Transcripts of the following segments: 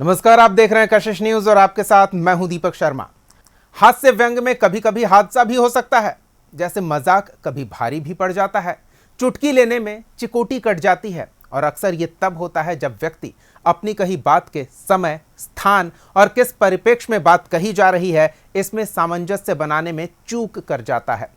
नमस्कार, आप देख रहे हैं कशिश न्यूज और आपके साथ मैं हूं दीपक शर्मा। हास्य व्यंग में कभी कभी हादसा भी हो सकता है। जैसे मजाक कभी भारी भी पड़ जाता है, चुटकी लेने में चिकोटी कट जाती है और अक्सर ये तब होता है जब व्यक्ति अपनी कही बात के समय, स्थान और किस परिप्रेक्ष्य में बात कही जा रही है इसमें सामंजस्य बनाने में चूक कर जाता है।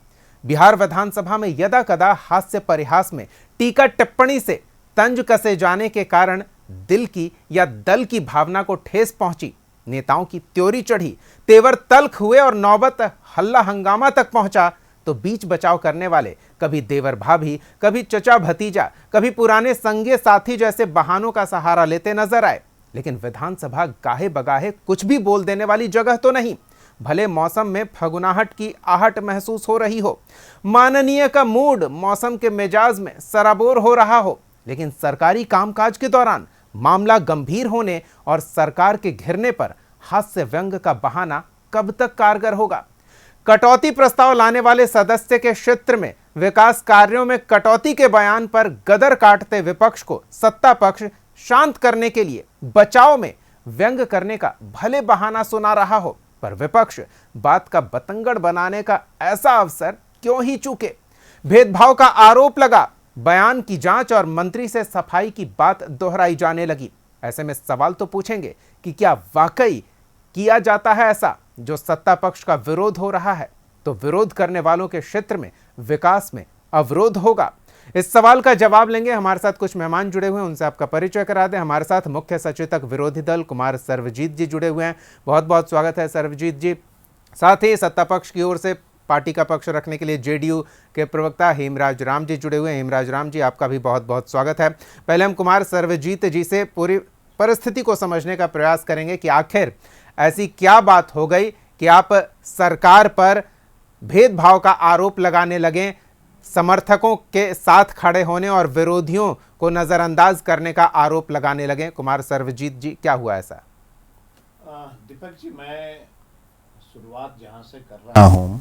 बिहार विधानसभा में यदा कदा हास्य परिहास में टीका टिप्पणी से तंज कसे जाने के कारण दिल की या दल की भावना को ठेस पहुंची, नेताओं की त्योरी चढ़ी, तेवर तल्ख हुए और नौबत हल्ला हंगामा तक पहुंचा तो बीच बचाव करने वाले कभी देवर भाभी, कभी चचा भतीजा, कभी पुराने संगे साथी जैसे बहानों का सहारा लेते नजर आए। लेकिन विधानसभा गाहे बगाहे कुछ भी बोल देने वाली जगह तो नहीं। भले मौसम में फगुनाहट की आहट महसूस हो रही हो, माननीय का मूड मौसम के मिजाज में सराबोर हो रहा हो, लेकिन सरकारी कामकाज के दौरान मामला गंभीर होने और सरकार के घिरने पर हास्य व्यंग का बहाना कब तक कारगर होगा? कटौती प्रस्ताव लाने वाले सदस्य के क्षेत्र में विकास कार्यों में कटौती के बयान पर गदर काटते विपक्ष को सत्ता पक्ष शांत करने के लिए बचाव में व्यंग करने का भले बहाना सुना रहा हो, पर विपक्ष बात का बतंगड़ बनाने का ऐसा अवसर क्यों ही चूके? भेदभाव का आरोप लगा, बयान की जांच और मंत्री से सफाई की बात दोहराई जाने लगी। ऐसे में सवाल तो पूछेंगे कि क्या वाकई किया जाता है ऐसा जो सत्ता पक्ष का विरोध हो रहा है, तो विरोध करने वालों के क्षेत्र में विकास में अवरोध होगा? इस सवाल का जवाब लेंगे। हमारे साथ कुछ मेहमान जुड़े हुए हैं, उनसे आपका परिचय करा दें। हमारे साथ मुख्य सचेतक विरोधी दल कुमार सर्वजीत जी जुड़े हुए हैं। बहुत बहुत स्वागत है सर्वजीत जी। साथ ही सत्ता पक्ष की ओर से पार्टी का पक्ष रखने के लिए जेडीयू के प्रवक्ता हेमराज राम जी जुड़े हुए हैं। हेमराज राम जी, आपका भी बहुत बहुत स्वागत है। पहले हम कुमार सर्वजीत जी से पूरी परिस्थिति को समझने का प्रयास करेंगे कि आखिर ऐसी क्या बात हो गई कि आप सरकार पर भेदभाव का आरोप लगाने लगे, समर्थकों के साथ खड़े होने और विरोधियों को नजरअंदाज करने का आरोप लगाने लगे। कुमार सर्वजीत जी, क्या हुआ ऐसा? दीपक जी, मैं शुरुआत जहां से कर रहा हूं,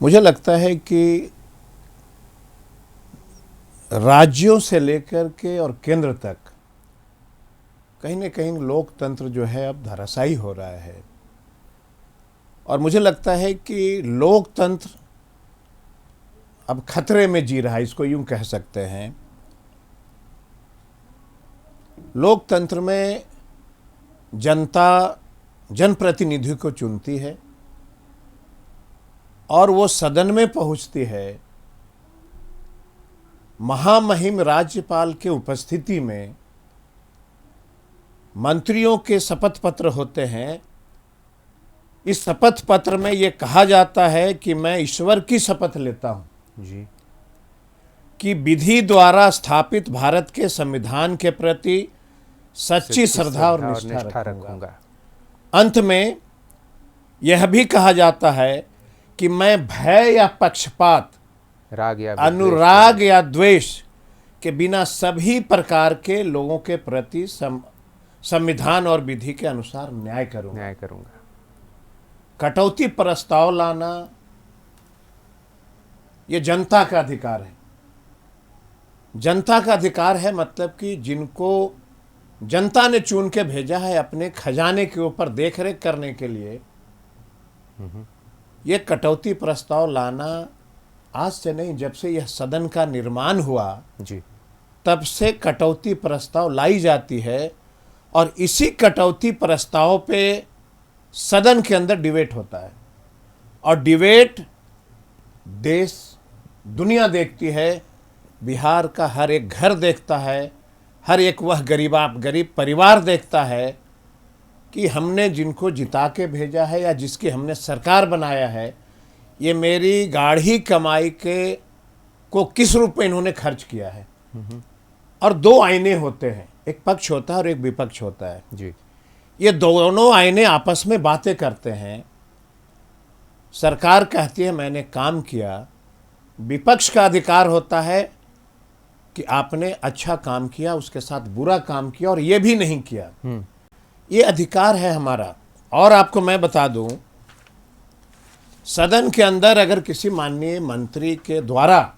मुझे लगता है कि राज्यों से लेकर के और केंद्र तक कहीं न कहीं लोकतंत्र जो है अब धराशायी हो रहा है। और मुझे लगता है कि लोकतंत्र अब खतरे में जी रहा है, इसको यूं कह सकते हैं। लोकतंत्र में जनता जनप्रतिनिधि को चुनती है और वो सदन में पहुंचती है। महामहिम राज्यपाल के उपस्थिति में मंत्रियों के शपथ पत्र होते हैं। इस शपथ पत्र में ये कहा जाता है कि मैं ईश्वर की शपथ लेता हूं जी कि विधि द्वारा स्थापित भारत के संविधान के प्रति सच्ची श्रद्धा और निष्ठा रखूंगा। अंत में यह भी कहा जाता है कि मैं भय या पक्षपात, अनुराग या द्वेष के बिना सभी प्रकार के लोगों के प्रति संविधान और विधि के अनुसार न्याय करूंगा। कटौती प्रस्ताव लाना ये जनता का अधिकार है। जनता का अधिकार है मतलब कि जिनको जनता ने चुन के भेजा है अपने खजाने के ऊपर देखरेख करने के लिए, ये कटौती प्रस्ताव लाना आज से नहीं, जब से यह सदन का निर्माण हुआ जी, तब से कटौती प्रस्ताव लाई जाती है। और इसी कटौती प्रस्ताव पे सदन के अंदर डिबेट होता है और डिबेट देश दुनिया देखती है, बिहार का हर एक घर देखता है, हर एक वह गरीब परिवार देखता है कि हमने जिनको जिता के भेजा है या जिसकी हमने सरकार बनाया है, ये मेरी गाढ़ी कमाई के को किस रूप में इन्होंने खर्च किया है। और दो आईने होते हैं, एक पक्ष होता है और एक विपक्ष होता है जी। ये दोनों आईने आपस में बातें करते हैं। सरकार कहती है मैंने काम किया, विपक्ष का अधिकार होता है कि आपने अच्छा काम किया, उसके साथ बुरा काम किया और ये भी नहीं किया। ये अधिकार है हमारा। और आपको मैं बता दूं, सदन के अंदर अगर किसी माननीय मंत्री के द्वारा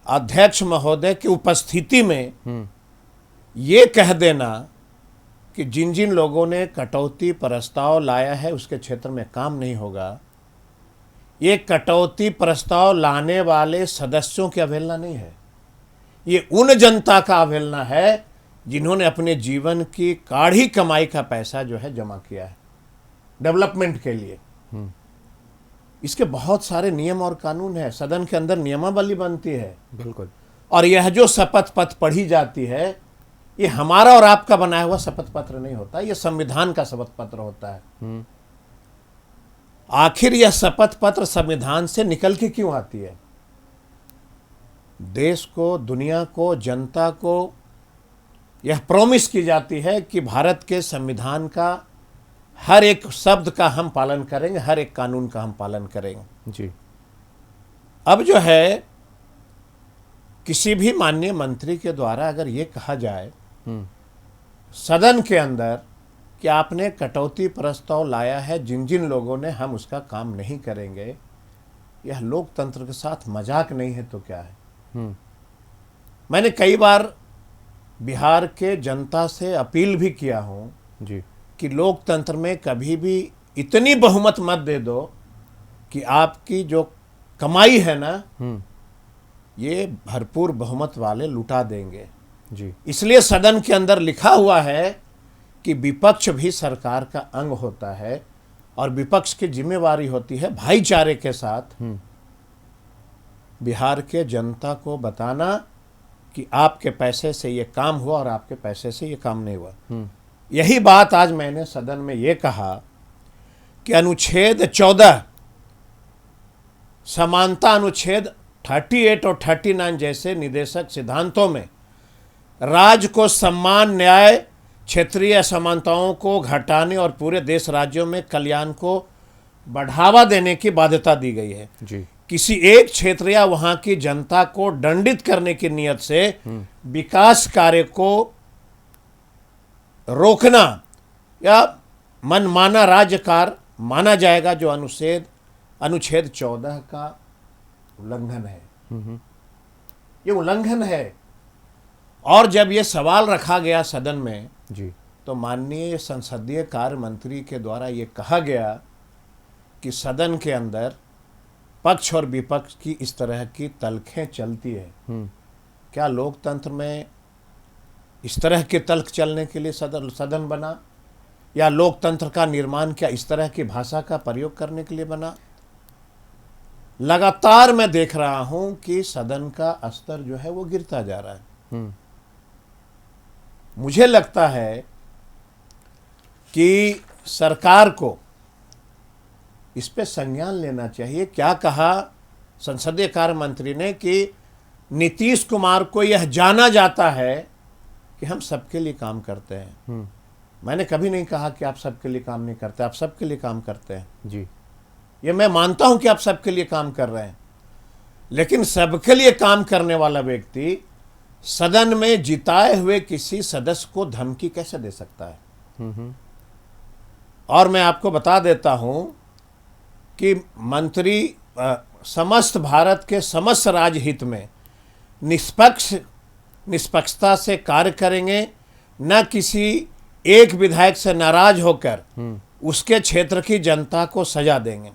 अध्यक्ष महोदय की उपस्थिति में ये कह देना कि जिन जिन लोगों ने कटौती प्रस्ताव लाया है उसके क्षेत्र में काम नहीं होगा। ये कटौती प्रस्ताव लाने वाले सदस्यों की अवहेलना नहीं है, ये उन जनता का अवहेलना है जिन्होंने अपने जीवन की काढ़ी कमाई का पैसा जो है जमा किया है डेवलपमेंट के लिए। इसके बहुत सारे नियम और कानून है, सदन के अंदर नियमावली बनती है। बिल्कुल। और यह जो शपथ पत्र पढ़ी जाती है, ये हमारा और आपका बनाया हुआ शपथ पत्र नहीं होता, यह संविधान का शपथ पत्र होता है। आखिर यह शपथ पत्र संविधान से निकल के क्यों आती है? देश को, दुनिया को, जनता को यह प्रॉमिस की जाती है कि भारत के संविधान का हर एक शब्द का हम पालन करेंगे, हर एक कानून का हम पालन करेंगे। जी। अब जो है किसी भी माननीय मंत्री के द्वारा अगर ये कहा जाए सदन के अंदर कि आपने कटौती प्रस्ताव लाया है जिन जिन लोगों ने, हम उसका काम नहीं करेंगे, यह लोकतंत्र के साथ मजाक नहीं है तो क्या है? मैंने कई बार बिहार के जनता से अपील भी किया हूं जी कि लोकतंत्र में कभी भी इतनी बहुमत मत दे दो कि आपकी जो कमाई है ना ये भरपूर बहुमत वाले लुटा देंगे। जी। इसलिए सदन के अंदर लिखा हुआ है कि विपक्ष भी सरकार का अंग होता है और विपक्ष की जिम्मेवारी होती है भाईचारे के साथ बिहार के जनता को बताना कि आपके पैसे से ये काम हुआ और आपके पैसे से ये काम नहीं हुआ। यही बात आज मैंने सदन में ये कहा कि अनुच्छेद 14 समानता अनुच्छेद 38 और 39 जैसे निदेशक सिद्धांतों में राज्य को सम्मान, न्याय, क्षेत्रीय असमानताओं को घटाने और पूरे देश राज्यों में कल्याण को बढ़ावा देने की बाध्यता दी गई है। जी। किसी एक क्षेत्र या वहां की जनता को दंडित करने की नियत से विकास कार्य को रोकना या मनमाना राज्यकार माना जाएगा, जो अनुच्छेद 14 का उल्लंघन है। ये उल्लंघन है। और जब ये सवाल रखा गया सदन में जी तो माननीय संसदीय कार्य मंत्री के द्वारा ये कहा गया कि सदन के अंदर पक्ष और विपक्ष की इस तरह की तल्खें चलती है। क्या लोकतंत्र में इस तरह के तल्ख चलने के लिए सदन बना, या लोकतंत्र का निर्माण क्या इस तरह की भाषा का प्रयोग करने के लिए बना? लगातार मैं देख रहा हूं कि सदन का स्तर जो है वो गिरता जा रहा है। मुझे लगता है कि सरकार को इस पे संज्ञान लेना चाहिए। क्या कहा संसदीय कार्य मंत्री ने कि नीतीश कुमार को यह जाना जाता है कि हम सबके लिए काम करते हैं। मैंने कभी नहीं कहा कि आप सबके लिए काम नहीं करते, आप सबके लिए काम करते हैं। जी। ये मैं मानता हूं कि आप सबके लिए काम कर रहे हैं, लेकिन सबके लिए काम करने वाला व्यक्ति सदन में जिताए हुए किसी सदस्य को धमकी कैसे दे सकता है? और मैं आपको बता देता हूं कि मंत्री समस्त भारत के समस्त राज्य हित में निष्पक्षता से कार्य करेंगे, न किसी एक विधायक से नाराज होकर उसके क्षेत्र की जनता को सजा देंगे।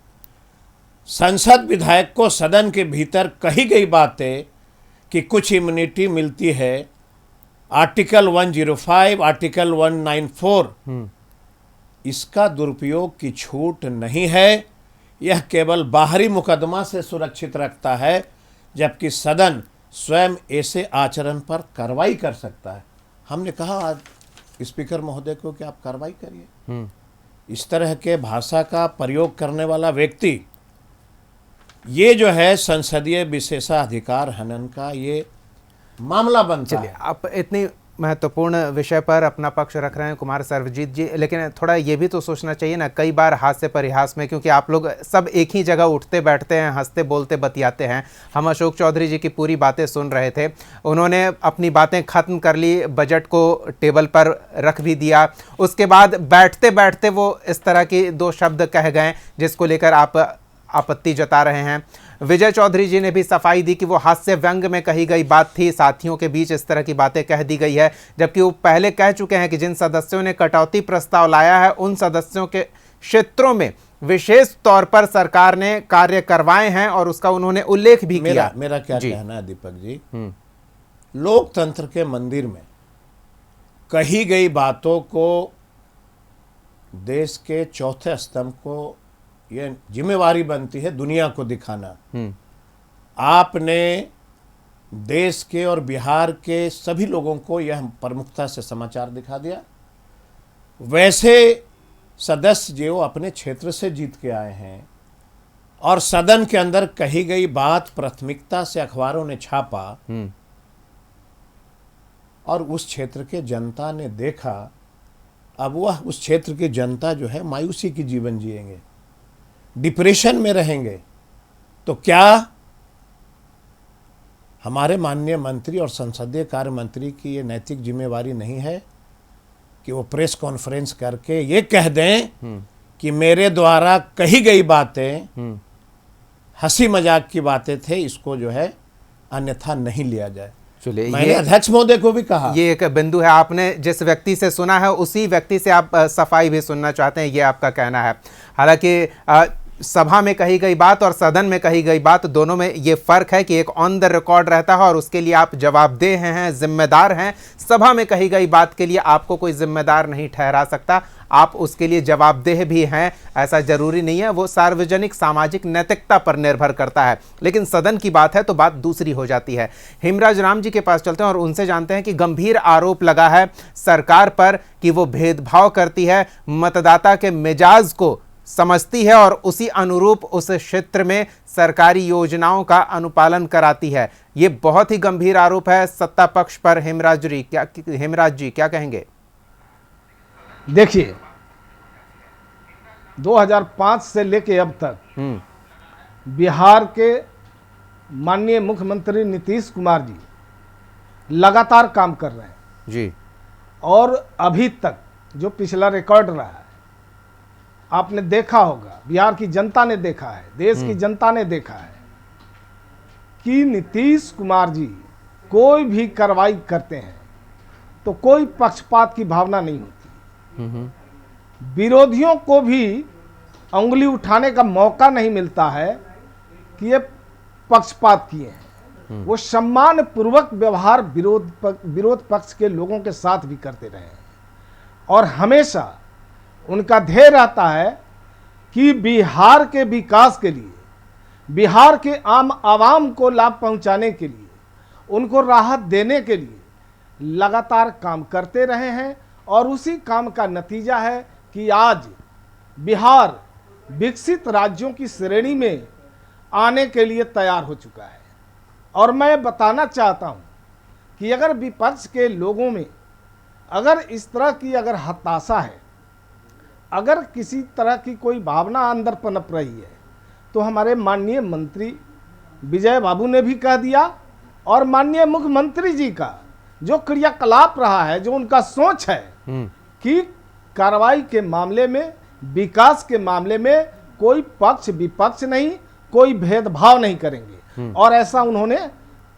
संसद विधायक को सदन के भीतर कही गई बातें कि कुछ इम्यूनिटी मिलती है, आर्टिकल 105, आर्टिकल 194, इसका दुरुपयोग की छूट नहीं है। यह केवल बाहरी मुकदमा से सुरक्षित रखता है, जबकि सदन स्वयं ऐसे आचरण पर कार्रवाई कर सकता है। हमने कहा आज स्पीकर महोदय को कि आप कार्रवाई करिए। इस तरह के भाषा का प्रयोग करने वाला व्यक्ति, ये जो है संसदीय विशेषाधिकार हनन का ये मामला बनता है। आप इतनी महत्वपूर्ण विषय पर अपना पक्ष रख रहे हैं कुमार सर्वजीत जी, लेकिन थोड़ा ये भी तो सोचना चाहिए ना, कई बार हास्य परिहास में, क्योंकि आप लोग सब एक ही जगह उठते बैठते हैं, हंसते बोलते बतियाते हैं। हम अशोक चौधरी जी की पूरी बातें सुन रहे थे, उन्होंने अपनी बातें खत्म कर ली, बजट को टेबल पर रख भी दिया, उसके बाद बैठते बैठते वो इस तरह के दो शब्द कह गए जिसको लेकर आप आपत्ति जता रहे हैं। विजय चौधरी जी ने भी सफाई दी कि वो हास्य व्यंग में कही गई बात थी, साथियों के बीच इस तरह की बातें कह दी गई है, जबकि वो पहले कह चुके हैं कि जिन सदस्यों ने कटौती प्रस्ताव लाया है उन सदस्यों के क्षेत्रों में विशेष तौर पर सरकार ने कार्य करवाए हैं और उसका उन्होंने उल्लेख भी किया। मेरा क्या कहना है दीपक जी, लोकतंत्र के मंदिर में कही गई बातों को देश के चौथे स्तंभ को यह जिम्मेवारी बनती है दुनिया को दिखाना। आपने देश के और बिहार के सभी लोगों को यह प्रमुखता से समाचार दिखा दिया। वैसे सदस्य जो अपने क्षेत्र से जीत के आए हैं और सदन के अंदर कही गई बात प्राथमिकता से अखबारों ने छापा और उस क्षेत्र के जनता ने देखा, अब वह उस क्षेत्र की जनता जो है मायूसी की जीवन जिएंगे, डिप्रेशन में रहेंगे। तो क्या हमारे माननीय मंत्री और संसदीय कार्य मंत्री की ये नैतिक जिम्मेवारी नहीं है कि वो प्रेस कॉन्फ्रेंस करके ये कह दें कि मेरे द्वारा कही गई बातें हंसी मजाक की बातें थे, इसको जो है अन्यथा नहीं लिया जाए। चलिए, मैंने अध्यक्ष महोदय को भी कहा। ये एक बिंदु है, आपने जिस व्यक्ति से सुना है उसी व्यक्ति से आप सफाई भी सुनना चाहते हैं, ये आपका कहना है। हालांकि सभा में कही गई बात और सदन में कही गई बात, दोनों में ये फर्क है कि एक ऑन द रिकॉर्ड रहता है और उसके लिए आप जवाबदेह हैं, जिम्मेदार हैं। सभा में कही गई बात के लिए आपको कोई जिम्मेदार नहीं ठहरा सकता, आप उसके लिए जवाबदेह भी हैं, ऐसा जरूरी नहीं है। वो सार्वजनिक सामाजिक नैतिकता पर निर्भर करता है। लेकिन सदन की बात है तो बात दूसरी हो जाती है। हेमराज राम जी के पास चलते हैं और उनसे जानते हैं कि गंभीर आरोप लगा है सरकार पर कि वो भेदभाव करती है, मतदाता के मिजाज को समझती है और उसी अनुरूप उस क्षेत्र में सरकारी योजनाओं का अनुपालन कराती है। ये बहुत ही गंभीर आरोप है सत्ता पक्ष पर। हेमराज जी क्या कहेंगे? देखिए, 2005 से लेके अब तक बिहार के माननीय मुख्यमंत्री नीतीश कुमार जी लगातार काम कर रहे हैं जी, और अभी तक जो पिछला रिकॉर्ड रहा है आपने देखा होगा, बिहार की जनता ने देखा है, देश की जनता ने देखा है कि नीतीश कुमार जी कोई भी कार्रवाई करते हैं तो कोई पक्षपात की भावना नहीं होती। विरोधियों को भी उंगली उठाने का मौका नहीं मिलता है कि ये पक्षपात किए हैं। वो सम्मान पूर्वक व्यवहार विरोध पक्ष के लोगों के साथ भी करते रहे हैं और हमेशा उनका ध्येय रहता है कि बिहार के विकास के लिए, बिहार के आम आवाम को लाभ पहुंचाने के लिए, उनको राहत देने के लिए लगातार काम करते रहे हैं और उसी काम का नतीजा है कि आज बिहार विकसित राज्यों की श्रेणी में आने के लिए तैयार हो चुका है। और मैं बताना चाहता हूं कि अगर विपक्ष के लोगों में अगर इस तरह की अगर हताशा है, अगर किसी तरह की कोई भावना अंदर पनप रही है, तो हमारे माननीय मंत्री विजय बाबू ने भी कह दिया और माननीय मुख्यमंत्री जी का जो क्रियाकलाप रहा है, जो उनका सोच है कि कार्रवाई के मामले में, विकास के मामले में कोई पक्ष विपक्ष नहीं, कोई भेदभाव नहीं करेंगे और ऐसा उन्होंने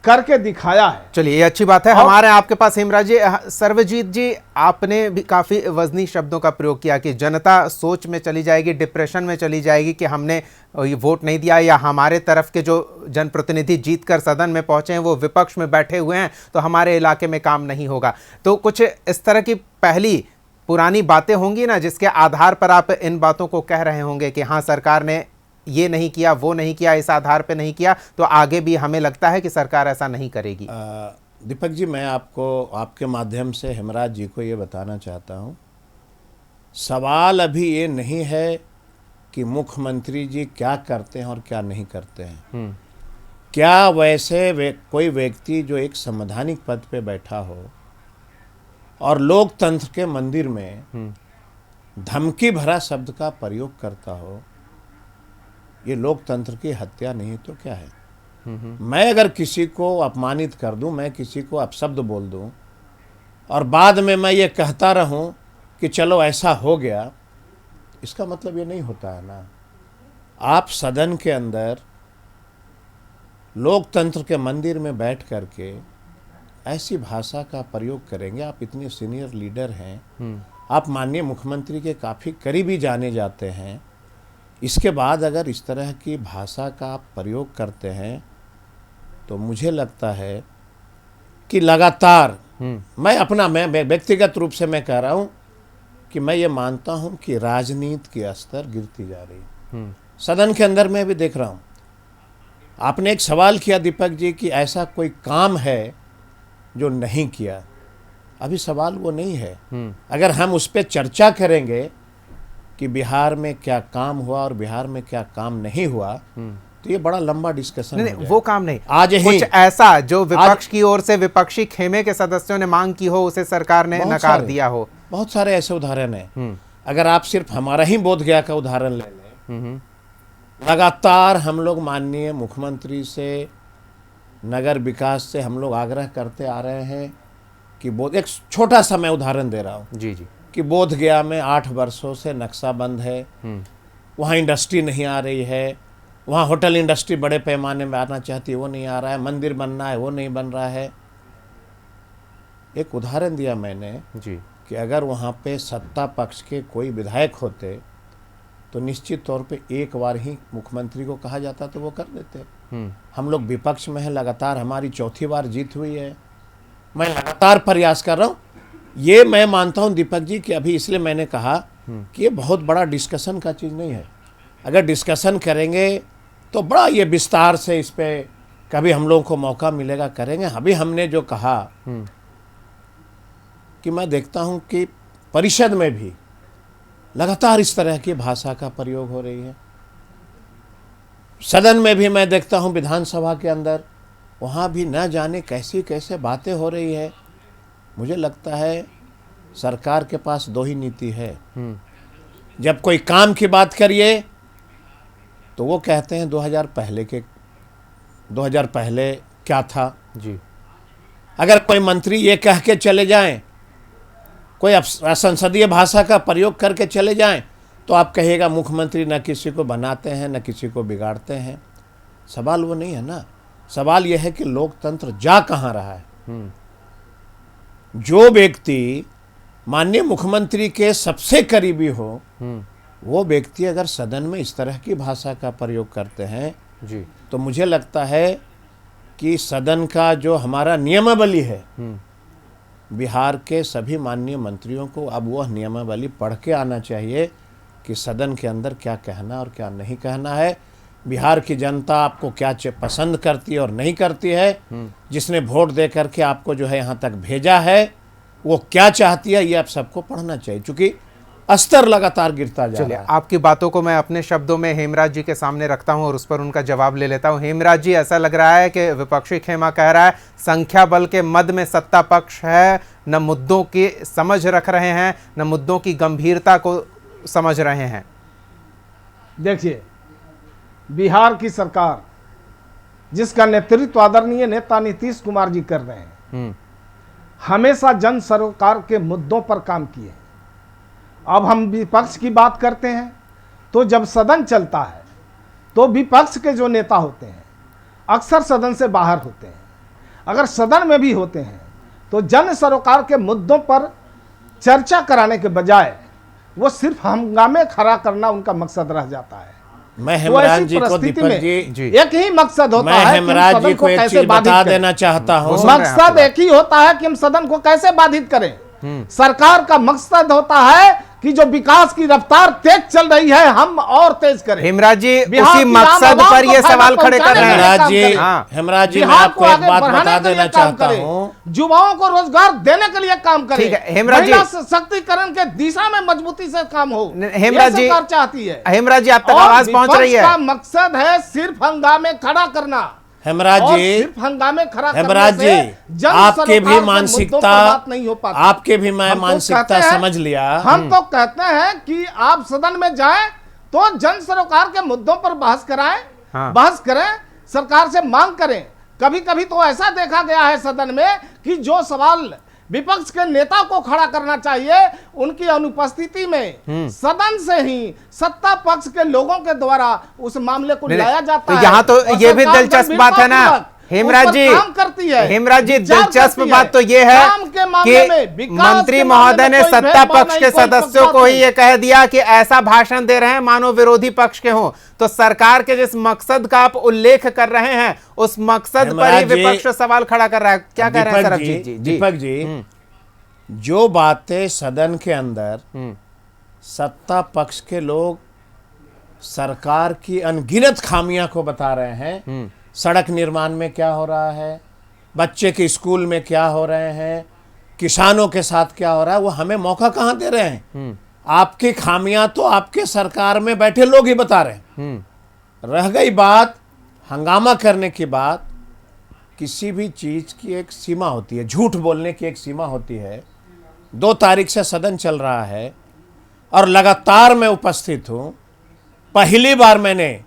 करके दिखाया है। चलिए, ये अच्छी बात है। हमारे आपके पास हेमराज जी, सर्वजीत जी, आपने भी काफी वजनी शब्दों का प्रयोग किया कि जनता सोच में चली जाएगी, डिप्रेशन में चली जाएगी कि हमने ये वोट नहीं दिया या हमारे तरफ के जो जनप्रतिनिधि जीतकर सदन में पहुंचे हैं वो विपक्ष में बैठे हुए हैं तो हमारे इलाके में काम नहीं होगा। तो कुछ इस तरह की पहली पुरानी बातें होंगी ना जिसके आधार पर आप इन बातों को कह रहे होंगे कि हाँ, सरकार ने ये नहीं किया, वो नहीं किया, इस आधार पे नहीं किया, तो आगे भी हमें लगता है कि सरकार ऐसा नहीं करेगी। दीपक जी, मैं आपको आपके माध्यम से हेमराज जी को ये बताना चाहता हूँ, सवाल अभी ये नहीं है कि मुख्यमंत्री जी क्या करते हैं और क्या नहीं करते हैं। क्या वैसे कोई व्यक्ति जो एक संवैधानिक पद पे बैठा हो और लोकतंत्र के मंदिर में धमकी भरा शब्द का प्रयोग करता हो, ये लोकतंत्र की हत्या नहीं तो क्या है? मैं अगर किसी को अपमानित कर दूं, मैं किसी को अपशब्द बोल दूं और बाद में मैं ये कहता रहूं कि चलो ऐसा हो गया, इसका मतलब ये नहीं होता है ना। आप सदन के अंदर लोकतंत्र के मंदिर में बैठ करके ऐसी भाषा का प्रयोग करेंगे? आप इतने सीनियर लीडर हैं, आप माननीय मुख्यमंत्री के काफ़ी करीबी जाने जाते हैं, इसके बाद अगर इस तरह की भाषा का आप प्रयोग करते हैं तो मुझे लगता है कि लगातार मैं व्यक्तिगत रूप से मैं कह रहा हूँ कि मैं ये मानता हूँ कि राजनीति की स्तर गिरती जा रही है। सदन के अंदर मैं भी देख रहा हूँ। आपने एक सवाल किया दीपक जी कि ऐसा कोई काम है जो नहीं किया। अभी सवाल वो नहीं है। अगर हम उस पर चर्चा करेंगे कि बिहार में क्या काम हुआ और बिहार में क्या काम नहीं हुआ, तो ये बड़ा लंबा डिस्कशन हो नहीं, वो काम नहीं, आज ही कुछ ऐसा जो विपक्ष की ओर से विपक्षी खेमे के सदस्यों ने मांग की हो, उसे सरकार ने नकार दिया हो। बहुत सारे ऐसे उदाहरण हैं। अगर आप सिर्फ हमारा ही बोधगया का उदाहरण ले लें, लगातार हम लोग माननीय मुख्यमंत्री से, नगर विकास से हम लोग आग्रह करते आ रहे हैं कि एक छोटा सा मैं उदाहरण दे रहा हूँ जी जी, कि बोधगया में 8 वर्षों से नक्शा बंद है, वहाँ इंडस्ट्री नहीं आ रही है, वहाँ होटल इंडस्ट्री बड़े पैमाने में आना चाहती है, वो नहीं आ रहा है, मंदिर बनना है, वो नहीं बन रहा है। एक उदाहरण दिया मैंने जी कि अगर वहाँ पे सत्ता पक्ष के कोई विधायक होते तो निश्चित तौर पे एक बार ही मुख्यमंत्री को कहा जाता तो वो कर देते। हम लोग विपक्ष में हैं, लगातार हमारी चौथी बार जीत हुई है, मैं लगातार प्रयास कर रहा हूँ। ये मैं मानता हूँ दीपक जी कि अभी इसलिए मैंने कहा कि ये बहुत बड़ा डिस्कशन का चीज़ नहीं है। अगर डिस्कशन करेंगे तो बड़ा ये विस्तार से इस पर कभी हम लोगों को मौका मिलेगा करेंगे। अभी हमने जो कहा कि मैं देखता हूँ कि परिषद में भी लगातार इस तरह की भाषा का प्रयोग हो रही है। सदन में भी मैं देखता हूँ, विधानसभा के अंदर, वहाँ भी न जाने कैसी कैसे बातें हो रही है। मुझे लगता है सरकार के पास 2 ही नीति है। जब कोई काम की बात करिए तो वो कहते हैं 2000 पहले क्या था जी। अगर कोई मंत्री ये कह के चले जाएं, कोई संसदीय भाषा का प्रयोग करके चले जाएं, तो आप कहिएगा मुख्यमंत्री न किसी को बनाते हैं न किसी को बिगाड़ते हैं। सवाल वो नहीं है ना। सवाल यह है कि लोकतंत्र जा कहाँ रहा है। जो व्यक्ति माननीय मुख्यमंत्री के सबसे करीबी हो, वो व्यक्ति अगर सदन में इस तरह की भाषा का प्रयोग करते हैं जी, तो मुझे लगता है कि सदन का जो हमारा नियमावली है, बिहार के सभी माननीय मंत्रियों को अब वह नियमावली पढ़ के आना चाहिए कि सदन के अंदर क्या कहना और क्या नहीं कहना है। बिहार की जनता आपको क्या पसंद करती है और नहीं करती है, जिसने वोट दे करके आपको जो है यहाँ तक भेजा है, वो क्या चाहती है, ये आप सबको पढ़ना चाहिए, क्योंकि स्तर लगातार गिरता जा रहा है। आपकी बातों को मैं अपने शब्दों में हेमराज जी के सामने रखता हूं और उस पर उनका जवाब ले लेता हूं। हेमराज जी, ऐसा लग रहा है कि विपक्षी खेमा कह रहा है संख्या बल के मद में सत्ता पक्ष है, न मुद्दों की समझ रख रहे हैं, न मुद्दों की गंभीरता को समझ रहे हैं। देखिए, बिहार की सरकार जिसका नेतृत्व आदरणीय नेता नीतीश कुमार जी कर रहे हैं, हमेशा जन सरोकार के मुद्दों पर काम किए। अब हम विपक्ष की बात करते हैं तो जब सदन चलता है तो विपक्ष के जो नेता होते हैं अक्सर सदन से बाहर होते हैं। अगर सदन में भी होते हैं तो जन सरोकार के मुद्दों पर चर्चा कराने के बजाय वो सिर्फ हंगामे खड़ा करना उनका मकसद रह जाता है। मैं हेमराज जी को, दीपक जी, एक ही मकसद होता मैं है, हेमराज जी को एक चीज बता देना चाहता हूँ। मकसद एक ही होता है कि हम सदन को कैसे बाधित करें। सरकार का मकसद होता है कि जो विकास की रफ्तार तेज चल रही है, हम और तेज करें। हेमराज जी उसी मकसद पर ये सवाल खड़े कर रहे हैं। हेमराज जी, मैं आपको एक बात बता देना चाहता हूँ, युवाओं को रोजगार देने के लिए काम करें। ठीक है हेमराज जी, महिला सशक्तिकरण के दिशा में मजबूती से काम हो, हेमराज जी सरकार चाहती है। हेमराज जी, आप तक आवाज पहुंच रही है। का मकसद है सिर्फ हंगामे खड़ा करना। हेमराज जी, सिर्फ हंगामे खड़ा हेमराज जी, आपके भी मानसिकता, आपके भी मैं मानसिकता समझ लिया। हम तो कहते हैं कि आप सदन में जाएं तो जन सरोकार के मुद्दों पर बहस कराएं, बहस करें, सरकार से मांग करें। कभी कभी तो ऐसा देखा गया है सदन में कि जो सवाल विपक्ष के नेता को खड़ा करना चाहिए। उनकी अनुपस्थिति में सदन से ही सत्ता पक्ष के लोगों के द्वारा उस मामले को लाया जाता है। यहाँ तो और ये भी सरकार दिलचस्प बात है ना हेमराज जी, काम करती है। हेमराज जी, विचार दिलचस्प करती बात तो ये है काम के मामले में, कि विकास मंत्री के मामले महोदय में ने कोई सत्ता भेदभाव पक्ष नहीं, के कोई सदस्यों को ही पक्षपात ये कह दिया कि ऐसा भाषण दे रहे हैं मानो विरोधी पक्ष के हों। तो सरकार के जिस मकसद का आप उल्लेख कर रहे हैं उस मकसद पर ही विपक्ष सवाल खड़ा कर रहा है। क्या कह रहे हैं सरबजीत जी? दीपक जी, जो बातें सदन के अंदर सत्ता पक्ष के लोग सरकार की अनगिनत खामियां को बता रहे हैं, सड़क निर्माण में क्या हो रहा है, बच्चे के स्कूल में क्या हो रहे हैं, किसानों के साथ क्या हो रहा है, वो हमें मौका कहां दे रहे हैं? आपकी खामियां तो आपके सरकार में बैठे लोग ही बता रहे हैं। रह गई बात हंगामा करने की बात, किसी भी चीज की एक सीमा होती है, झूठ बोलने की एक सीमा होती है। 2 तारीख से सदन चल रहा है और लगातार मैं उपस्थित हूं। पहली बार मैंने,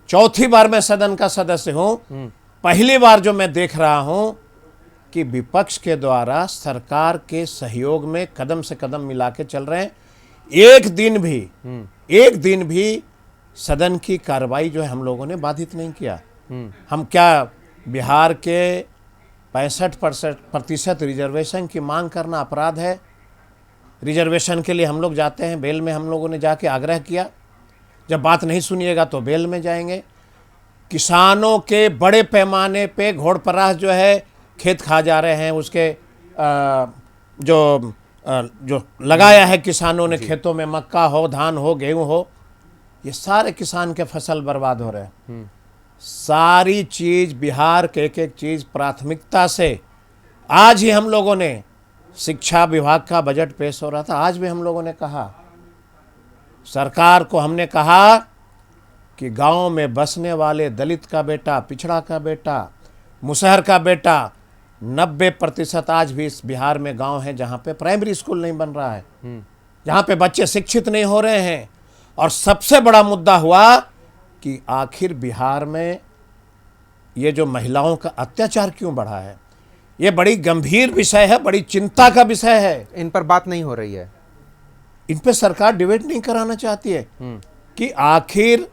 चौथी बार मैं सदन का सदस्य हूं, पहली बार जो मैं देख रहा हूं कि विपक्ष के द्वारा सरकार के सहयोग में कदम से कदम मिला के चल रहे हैं। एक दिन भी सदन की कार्रवाई जो है हम लोगों ने बाधित नहीं किया। हम क्या बिहार के 65% रिजर्वेशन की मांग करना अपराध है? रिजर्वेशन के लिए हम लोग जाते हैं, बेल में हम लोगों ने जाके आग्रह किया, जब बात नहीं सुनिएगा तो बेल में जाएंगे। किसानों के बड़े पैमाने पे घोड़पराह जो है खेत खा जा रहे हैं, उसके जो लगाया है किसानों ने खेतों में, मक्का हो, धान हो, गेहूं हो, ये सारे किसान के फसल बर्बाद हो रहे हैं। सारी चीज बिहार के एक एक चीज प्राथमिकता से, आज ही हम लोगों ने शिक्षा विभाग का बजट पेश हो रहा था, आज भी हम लोगों ने कहा, सरकार को हमने कहा कि गांव में बसने वाले दलित का बेटा, पिछड़ा का बेटा, मुसहर का बेटा, 90% आज भी इस बिहार में गांव है जहां पे प्राइमरी स्कूल नहीं बन रहा है, जहां पे बच्चे शिक्षित नहीं हो रहे हैं। और सबसे बड़ा मुद्दा हुआ कि आखिर बिहार में ये जो महिलाओं का अत्याचार क्यों बढ़ा है। ये बड़ी गंभीर विषय है, बड़ी चिंता का विषय है। इन पर बात नहीं हो रही है, इन पे सरकार डिबेट नहीं कराना चाहती है कि आखिर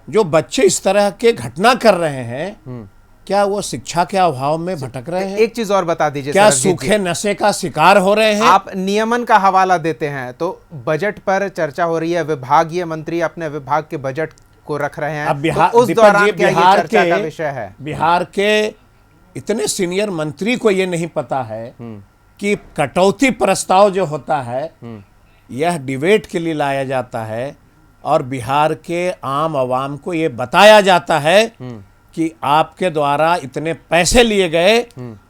जो बच्चे इस तरह के घटना कर रहे हैं, क्या वो शिक्षा के अभाव में भटक रहे हैं? एक चीज और बता दीजिए, क्या सूखे नशे का शिकार हो रहे हैं? आप नियमन का हवाला देते हैं तो बजट पर चर्चा हो रही है, विभागीय मंत्री अपने विभाग के बजट को रख रहे हैं। अब बिहार, तो उस दौरान क्या ये चर्चा का विषय है? बिहार के इतने सीनियर मंत्री को ये नहीं पता है कि कटौती प्रस्ताव जो होता है यह डिबेट के लिए लाया जाता है और बिहार के आम आवाम को ये बताया जाता है कि आपके द्वारा इतने पैसे लिए गए,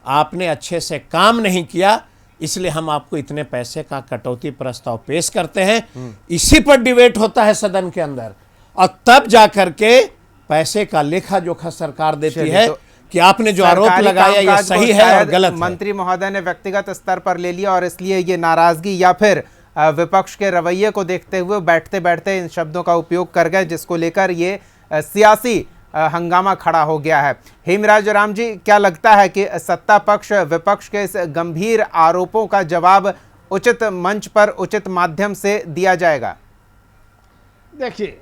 आपने अच्छे से काम नहीं किया, इसलिए हम आपको इतने पैसे का कटौती प्रस्ताव पेश करते हैं। इसी पर डिबेट होता है सदन के अंदर और तब जाकर के पैसे का लेखा जोखा सरकार देती है कि आपने जो आरोप लगाया ये सही है और गलत है। मंत्री महोदय ने व्यक्तिगत स्तर पर ले लिया और इसलिए ये नाराजगी या फिर विपक्ष के रवैये को देखते हुए बैठते बैठते इन शब्दों का उपयोग कर गए, जिसको लेकर ये सियासी हंगामा खड़ा हो गया है। हेमराज राम जी, क्या लगता है कि सत्ता पक्ष विपक्ष के इस गंभीर आरोपों का जवाब उचित मंच पर उचित माध्यम से दिया जाएगा? देखिए,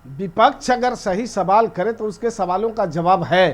विपक्ष अगर सही सवाल करे तो उसके सवालों का जवाब है।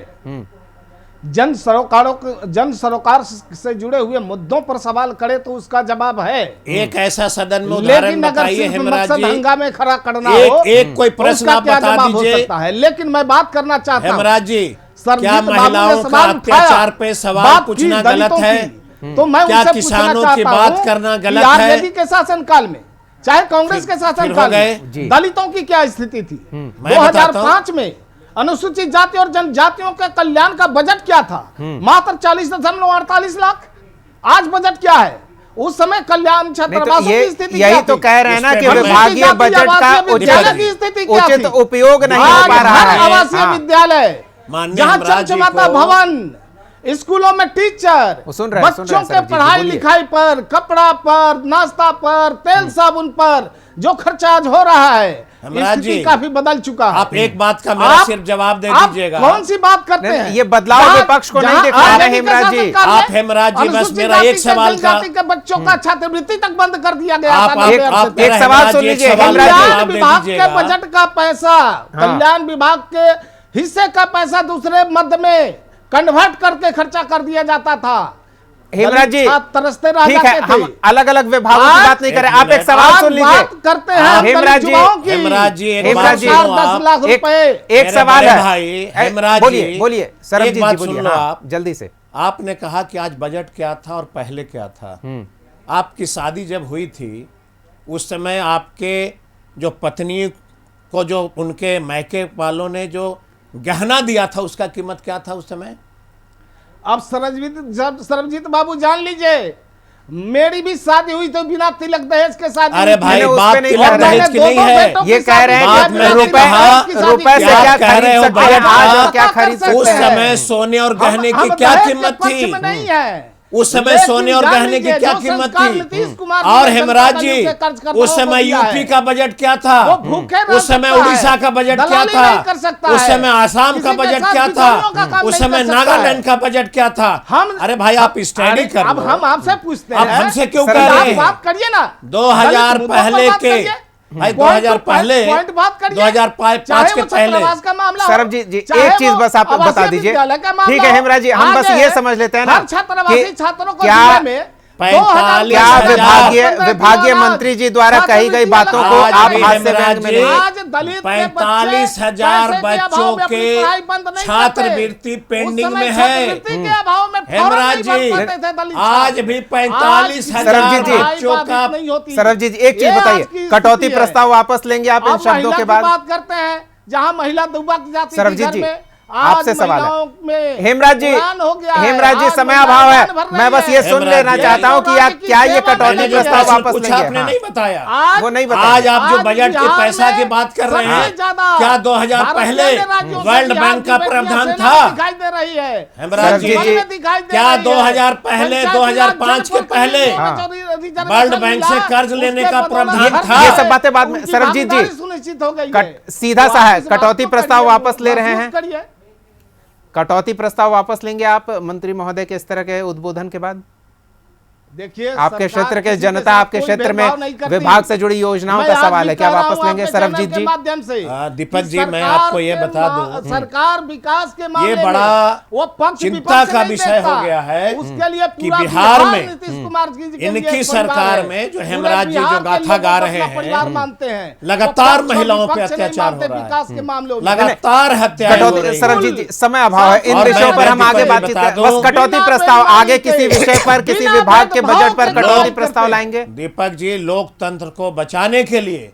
जन सरोकार से जुड़े हुए मुद्दों पर सवाल करे तो उसका जवाब है। एक ऐसा सदन में उदाहरण बताइए हेमराज जी, हंगामे खड़ा करना एक कोई प्रश्न आप बता दीजिए। लेकिन मैं बात करना चाहता हूं हेमराज जी, क्या महिलाओं का अत्याचार पे सवाल पूछना गलत है? तो मैं क्या किसानों की बात करना गलत है? आरजेडी के शासनकाल में, चाहे कांग्रेस के शासनकाल में, दलितों की क्या स्थिति थी? 2005 में अनुसूचित जाति और जनजातियों के कल्याण का बजट क्या था? मात्र 40.48 लाख। आज बजट क्या है? उस समय कल्याण छात्रावासों की स्थिति यही तो कह रहे हैं ना कि विभागीय बजट का उचित उपयोग नहीं हो पा रहा है। आवासीय विद्यालय, जहां चमचमाता भवन, स्कूलों में टीचर वो सुन रहे हैं, बच्चों सरब के जी, पढ़ाई बोलिए। लिखाई पर, कपड़ा पर, नाश्ता पर, तेल साबुन पर जो खर्चा आज हो रहा है, हेमराज स्थिति जी, काफी बदल चुका है। आप एक बात का मेरा आप- सिर्फ जवाब दे आप दीजिएगा। कौन सी बात करते नहीं, हैं? ये बदलाव जहां- विपक्ष को नहीं जहां दिख रहा है, आजादी के हेमराज जी। शासनकाल में आप हेमराज जी, बस अनुसूचित मेरा जाति एक के, सवाल का- जनजाति के बच्चों का छात्रवृत्ति तक बंद कर दिया गया आप- था। आप- नब्बे आप अरसे मेरा तक। एक सवाल हेमराज सुन जी, एक लीजिए, सवाल का हेमराज जी। कल्याण जवाब दे विभाग के दीजिएगा। बजट का पैसा, कल्याण विभाग के हिस्से का पैसा दूसरे मद में कन्वर्ट करके खर्चा कर दिया जाता था। हेमराज जी, छात्र तरसते रह ठीक है, जाते थे। हम अलग अलग विभागों की आज- बात नहीं करें, एक आप एक मिनट। सवाल आज सुन लीजिए। बात करते हैं हम हेमराज दलित जी, युवाओं की। हेमराज जी, एक हेमराज बात जी, सुनो सरकार 10 आप। लाख एक रुपए एक मेरे सवाल बड़े है। भाई, हेमराज बोलिए जी, बोलिए सरब एक जी, बात बोलिए, सुन लो हाँ, आप। जल्दी से। आपने कहा कि आज बजट क्या था और पहले क्या था। आपकी शादी जब हुई थी उस समय आपके जो पत्नी को जो उनके मैके वालों ने जो गहना दिया था उसका कीमत क्या था उस समय? अब सरबजीत बाबू जान लीजिए, मेरी भी शादी हुई तो बिना तिलक दहेज के शादी अरे हुई थी। भाई, मैंने उस बात पे नहीं तिलक कहा। दहेज मैंने की दो नहीं दो है। बेटों की ये कह रहे हैं शादी बात की, मैंने बिना रुपए कहा, तिलक दहेज की रुपए शादी से की। क्या आप कह रहे खरीद हो सकते हैं बजट आज और था। क्या खरीद सकते उस सकते हैं? समय सोने और गहने की हम क्या दहेज के कीमत पक्ष थी? में नहीं है। उस समय लेकिन सोने और जान गहने की लीजिए, क्या जो कीमत संस्कार थी? नीतीश कुमार जी और ने हेमराज जनता जी, दल के कर्जकर्ताओं उस समय को दिया है। यूपी का बजट क्या था? वो भूखे रह उस समय सकता है। उड़ीसा का बजट क्या दलाली था? नहीं कर सकता उस है। समय आसाम किसी का के बजट साथ क्या बिचौलियों का था? काम उस नहीं समय कर सकता नागालैंड है। का बजट क्या था? अरे भाई, आप स्टडी कर अब लो। हम आपसे पूछते अब हैं, हमसे क्यों सर, कह आप रहे आप हैं? बात करिए ना। 2000 दलित मुद्दों पर पहले बात के करिए। भाई, पॉइंट 2000 टू पहले, पॉइंट बात करिए। 2005 चाहे के वो पहले। छात्रावास का मामला हो, सरब जी, चाहे एक चीज वो बस आप आवासीय बता दीजिए। विद्यालय का मामला ठीक है हो, हेमराज जी, हम आज बस ये समझ लेते हैं ना हर छात्रावासी कि छात्रों को क्या जिले में 45 क्या हजार विभागीय मंत्री जी द्वारा कही गई बातों को आज आप भी हाथ से हेमराज व्यंग में जी, नहीं? आज दलित के 45,000 बच्चे पैसे के बच्चों अभाव में अपनी के पढ़ाई बंद नहीं छात्रवृत्ति करते। पेंडिंग उस समय में है। छात्रवृत्ति के अभाव में फॉर्म हेमराज नहीं भर जी, पाते थे दलित आज छात्र। भी 45,000 सरबजीत जी, बच्चों का नहीं होती। सरब जी, एक चीज ये आज बताइए, की कटौती स्थिति है। प्रस्ताव वापस लेंगे आप इन अब शब्दों महिला के की बाद? बात करते हैं, जहां महिला दुबा की जाती थी सरबजीत घर जी, में, आपसे आज सवाल है। महिलाओं में हेमराज जी, उड़ान हो गया है। हेमराज जी, आज समय महिलाएं अभाव उड़ान भर है, रही मैं बस ये है। सुन लेना जी, चाहता हूँ कि आप क्या ये मैंने कटौती जो प्रस्ताव प्रश्न वापस पूछा लेंगे? आपने हाँ। नहीं बताया। आज वो नहीं बताया। आज आप जो आज बजट के बिहार पैसा में की बात कर रहे सबसे हैं, ज्यादा क्या 2000 भारत पहले जैसे राज्यों से वर्ल्ड बिहार बैंक का की बेटियां प्रावधान सेना था? में दिखाई दे रही है। हेमराज जी, संसद में दिखाई दे क्या रही है। 2000 पहले, पंचायती 2005 के राज पहले जनप्रतिनिधियों में वर्ल्ड रिजर्वेशन बैंक से मिला, कर्ज लेने उसके का बदौलत प्रावधान हर था। ये सब बातें बाद में। उनकी सरबजीत जी, भागीदारी सुनिश्चित हो गई है। सीधा तो सा आप है, इस बात कटौती को प्रस्ताव करिए, वापस ले रहे महसूस हैं? करिए। कटौती प्रस्ताव वापस लेंगे आप मंत्री महोदय के इस तरह के उद्बोधन के बाद? देखिए, आपके सरकार क्षेत्र के किसी जनता साथ आपके कोई क्षेत्र में भेदभाव नहीं करती। विभाग से जुड़ी योजनाओं मैं का आज सवाल भी है, क्या कह रहा वापस हूं लेंगे आपके सरबजीत चैनल के जी? माध्यम से दीपक कि जी, मैं सरकार आपको ये के बता दूं, सरकार विकास के मामले ये में बड़ा वो पक्ष चिंता विपक्ष का नहीं विषय देखता। हो गया है उसके लिए कि पूरा बिहार में नीतीश कुमार जी के लिए इनकी परिवार सरकार है। में जो पूरे हेमराज जी बिहार जो के गाथा लोगों गा को रहे अपना परिवार हैं, मानते हैं। लगातार वो पक्ष और महिलाओं पे विपक्ष नहीं अत्याचार मानते हो रहा है। विकास के मामलों में। लगातार हत्याएं हो कटौती, रही हैं। सरबजीत जी, समय अभाव है, इन और विषयों मैं पर हम आगे दीपक जी बातचीत बता करें। बस दूं, कटौती बिना प्रस्ताव बेईमानी आगे किसी के, विषय पर, किसी बिना विभाग के भेदभाव बजट पर के कटौती लोग प्रस्ताव करते हैं। लाएंगे? दीपक जी, लोकतंत्र को बचाने के लिए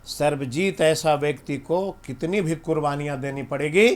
सर्वजीत ऐसा व्यक्ति को कितनी भी कुर्बानियां देनी पड़ेगी,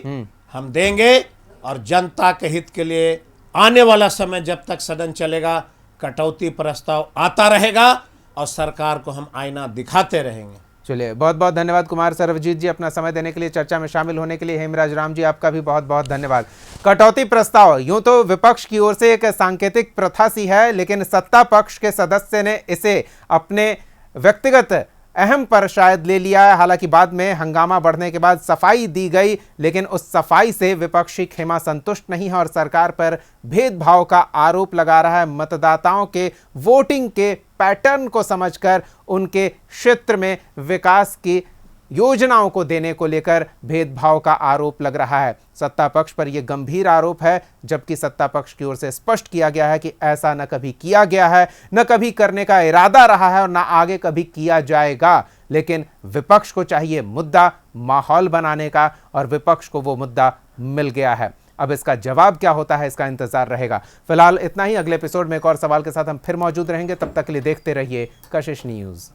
हम देंगे। और जनता के हित के लिए आने वाला समय जब तक सदन चलेगा, कटौती प्रस्ताव आता रहेगा और सरकार को हम आईना दिखाते रहेंगे। चलिए, बहुत बहुत धन्यवाद कुमार सर्वजीत जी, अपना समय देने के लिए, चर्चा में शामिल होने के लिए। हेमराज राम जी, आपका भी बहुत बहुत धन्यवाद। कटौती प्रस्ताव यूं तो विपक्ष की ओर से एक सांकेतिक प्रथा सी है, लेकिन सत्ता पक्ष के सदस्य ने इसे अपने व्यक्तिगत अहम पर शायद ले लिया है। हालांकि बाद में हंगामा बढ़ने के बाद सफाई दी गई, लेकिन उस सफाई से विपक्षी खेमा संतुष्ट नहीं है और सरकार पर भेदभाव का आरोप लगा रहा है। मतदाताओं के वोटिंग के पैटर्न को समझकर उनके क्षेत्र में विकास की योजनाओं को देने को लेकर भेदभाव का आरोप लग रहा है। सत्ता पक्ष पर यह गंभीर आरोप है, जबकि सत्ता पक्ष की ओर से स्पष्ट किया गया है कि ऐसा न कभी किया गया है, न कभी करने का इरादा रहा है और न आगे कभी किया जाएगा। लेकिन विपक्ष को चाहिए मुद्दा माहौल बनाने का, और विपक्ष को वो मुद्दा मिल गया है। अब इसका जवाब क्या होता है, इसका इंतजार रहेगा। फिलहाल इतना ही। अगले एपिसोड में एक और सवाल के साथ हम फिर मौजूद रहेंगे। तब तक के लिए देखते रहिए कशिश न्यूज़।